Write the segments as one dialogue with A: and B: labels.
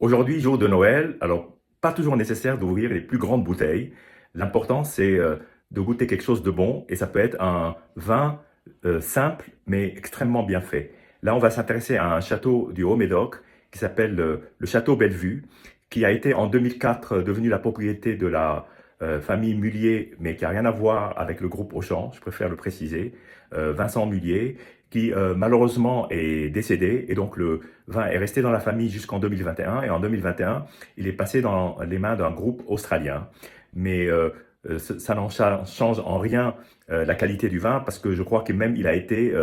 A: Aujourd'hui, jour de Noël, alors pas toujours nécessaire d'ouvrir les plus grandes bouteilles. L'important, c'est de goûter quelque chose de bon et ça peut être un vin simple mais extrêmement bien fait. Là, on va s'intéresser à un château du Haut-Médoc qui s'appelle le château Bellevue, qui a été en 2004 devenu la propriété de la famille Mullier, mais qui n'a rien à voir avec le groupe Auchan, je préfère le préciser, Vincent Mullier, qui malheureusement est décédé et donc le vin est resté dans la famille jusqu'en 2021 et en 2021 il est passé dans les mains d'un groupe australien. Mais ça n'en change en rien la qualité du vin parce que je crois que même il a été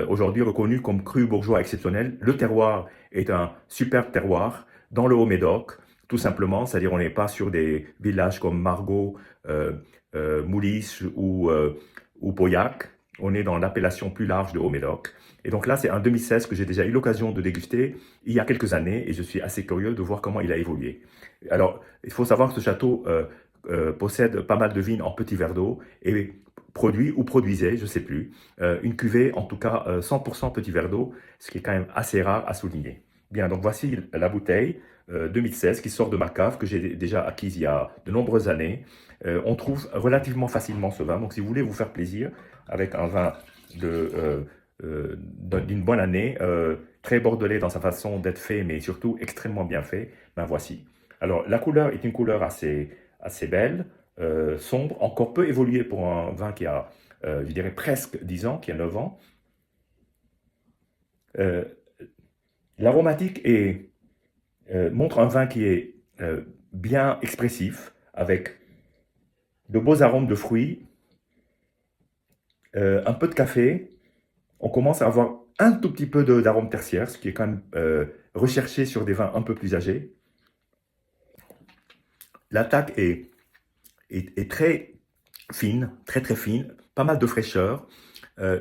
A: aujourd'hui reconnu comme cru bourgeois exceptionnel. Le terroir est un super terroir dans le Haut-Médoc, tout simplement, c'est-à-dire on n'est pas sur des villages comme Margaux, Moulis ou Pauillac. On est dans l'appellation plus large de Haut-Médoc. Et donc là, c'est un 2016 que j'ai déjà eu l'occasion de déguster il y a quelques années et je suis assez curieux de voir comment il a évolué. Alors, il faut savoir que ce château possède pas mal de vignes en petits verres d'eau et produit ou produisait, je ne sais plus, une cuvée, en tout cas 100% petit verre d'eau, ce qui est quand même assez rare à souligner. Bien, donc voici la bouteille 2016 qui sort de ma cave, que j'ai déjà acquise il y a de nombreuses années. On trouve relativement facilement ce vin, donc si vous voulez vous faire plaisir avec un vin d'une bonne année, très bordelais dans sa façon d'être fait, mais surtout extrêmement bien fait, ben voici. Alors la couleur est une couleur assez belle, sombre, encore peu évoluée pour un vin qui a, je dirais, presque 10 ans, qui a 9 ans. Euh, L'aromatique montre un vin qui est bien expressif, avec de beaux arômes de fruits, un peu de café. On commence à avoir un tout petit peu d'arôme tertiaire, ce qui est quand même recherché sur des vins un peu plus âgés. L'attaque est très fine, très très fine, pas mal de fraîcheur,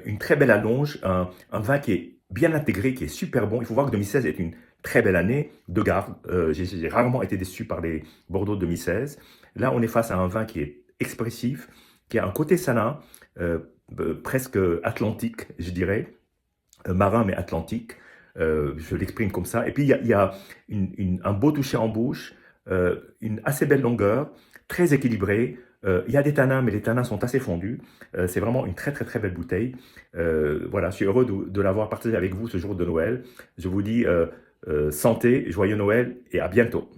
A: une très belle allonge, un vin qui est bien intégré, qui est super bon. Il faut voir que 2016 est une très belle année de garde. J'ai rarement été déçu par les Bordeaux de 2016. Là, on est face à un vin qui est expressif, qui a un côté salin, presque atlantique, je dirais, marin mais atlantique. Je l'exprime comme ça. Et puis, il y a un beau toucher en bouche, une assez belle longueur, très équilibrée. Il y a des tanins, mais les tanins sont assez fondus. C'est vraiment une très très très belle bouteille. Voilà, je suis heureux de l'avoir partagé avec vous ce jour de Noël. Je vous dis santé, joyeux Noël et à bientôt.